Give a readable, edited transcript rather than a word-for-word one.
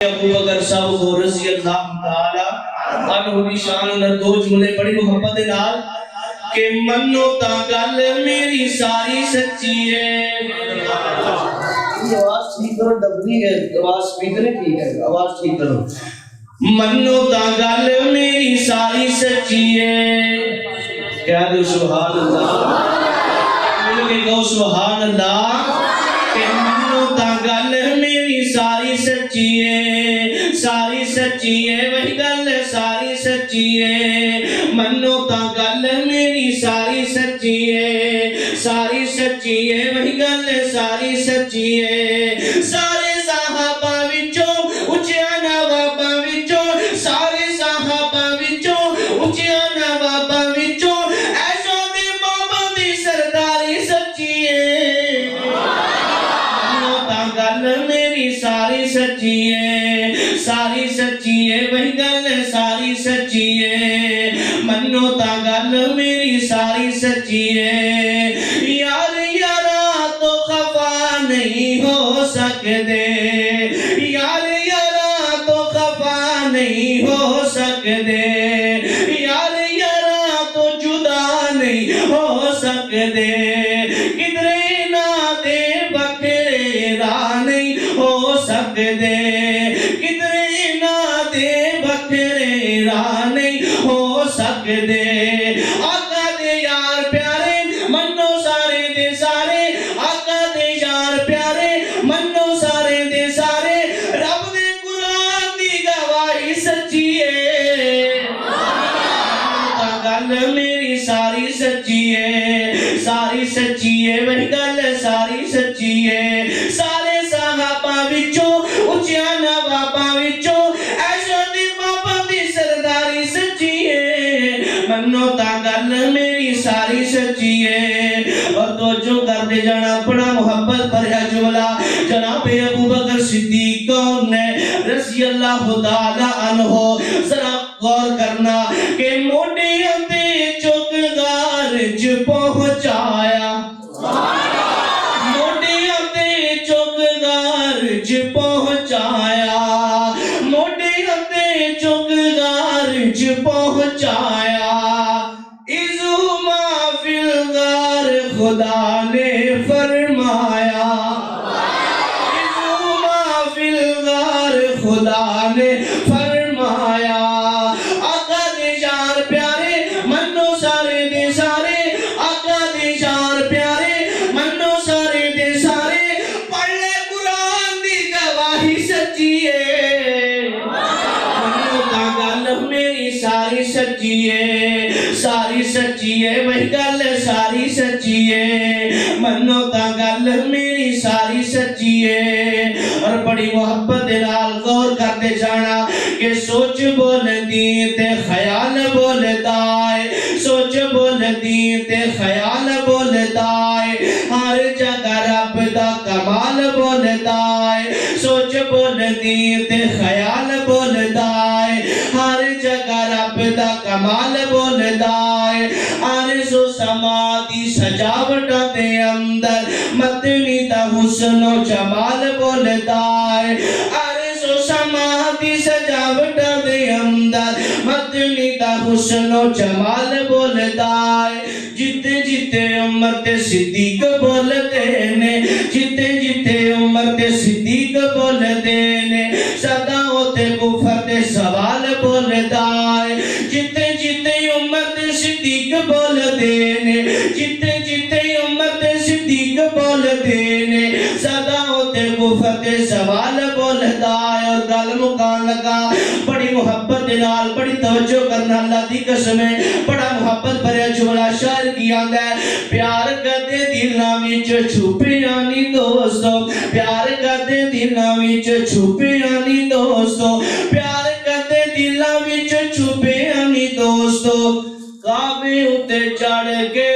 अबू बकर साहब को रज़ी अल्लाह ताला अन्हु दी शान ने दो जुमले बड़ी मोहब्बत दे नाल के मन्नो ता गल मेरी सारी सच्ची है। आवाज ठीक करो, डबली है आवाज, स्पीकर ठीक है, आवाज ठीक करो। मन्नो ता गल मेरी सारी सच्ची है, कह दो सुभान अल्लाह, मिल के कहो सुभान अल्लाह। के मन्नो ता गल मेरी सारी सच्ची है, सारी सच्ची है, वही गल सारी सच्ची है। मन्नो ता गल मेरी सारी सच्ची है, सारी सच्ची है, वही गल सारी सच्ची है। सारे सहाबा विचों उच्चिया नवाबा विचों, सारे सहाबा विचों उच्चिया नवाबा विचों ऐशो दे बाबा दी सरदारी सच्ची है। मन्नो ता गल मेरी सारी सच्ची है, सारी सच्ची है, वही गल सारी सच्ची है। मन्नो ता गल मेरी सारी सच्ची है। यार यारा तो खफा नहीं हो सकते, यार यारा तो खफा नहीं हो सकते, यार यारा तो जुदा नहीं हो सकते। किधरे ना दे बखरे राह नहीं हो सकते, किधरे ना दे बखरे राह नहीं हो सकते। आका दे यार प्यारे मन्नो सारे दे सारे, आका दे यार प्यारे मन्नो सारे दे सारे, रब दे कुरान दी गवाही सच्ची है। गल मेरी सारी सच्ची है, सारी सच्ची है, वही गल सारी सच्ची है। सारे सहाबा विचों उच्चिया नवाबा विचों ऐशो दी बाबा दी सरदारी सच्ची है। मन्नो ता गल मेरी सारी सच्ची है। और तो जो करते जाना बड़ा मोहब्बत भरा जुमला जनाब अबू बकर सिद्दीक कौन ने रज़ी अल्लाह ताला अन्हो, जरा गौर करना के मोटे अंधे चुक गारज पहुंचाया, मोटे अंधे चुक गारज पहुंचाया, मोटे अंधे चुक गारज पहुंचाया। इज़ुमा फिल गार खुदा ने फरमाया, इज़ुमा फिल गार खुदा ने फरमाया। आका दे यार प्यारे मन्नो सारे दे सारे, आका दे यार प्यारे मन्नो सारे दे सारे, पढ़ ले कुरान दी गवाही सच्ची है। मन्नो ता गल मेरी सारी सच्ची है, सारी सच्ची है, वही गल सारी सच्ची है। मन्नो ता गल मेरी सारी सच्ची है। और बड़ी मोहब्बत दे नाल गौर करते जाना कि सोच बोलदी ते ख्याल बोलदा है, सोच बोलदी ते ख्याल बोलदा है, हर जगह रब दा कमाल बोलदा है। सोच बोलदी ते ख्याल बोलदा है, हर जगह रब दा कमाल बोलदा है। आरज़ो समा दी सजावट दे अंदर मदनी दा हुस्नो जमाल बोलदा है। आरज़ो समा दी सजावट दे अंदर मदनी दा हुस्नो जमाल बोलदा है। जिते जिते उमर ते सिद्दीक बोलते ने, जिते जिते उमर ते सिद्दीक बोलते ने, सदा होते कुफर ते सवाल बोलदा है। जिते जिते उमर ते सिद्दीक बोलते ने, जिते जिते उमर ते सिद्दीक बोलते ने, सदा होते कुफर ते सवाल बोलदा है। और गल मुकान लगा बड़ी मोहब्बत दे नाल, बड़ी तवज्जो करना, अल्लाह दी कसम है बड़ा मोहब्बत भरा जुमला शायर की आंदा है। प्यार कदे दिलां विच छुपिया नी दोस्तों, प्यार कदे दिलां विच छुपिया नी दोस्तों, प्यार कदे दिलां विच छुपिया नी दोस्तों। काबे उते चढ़ के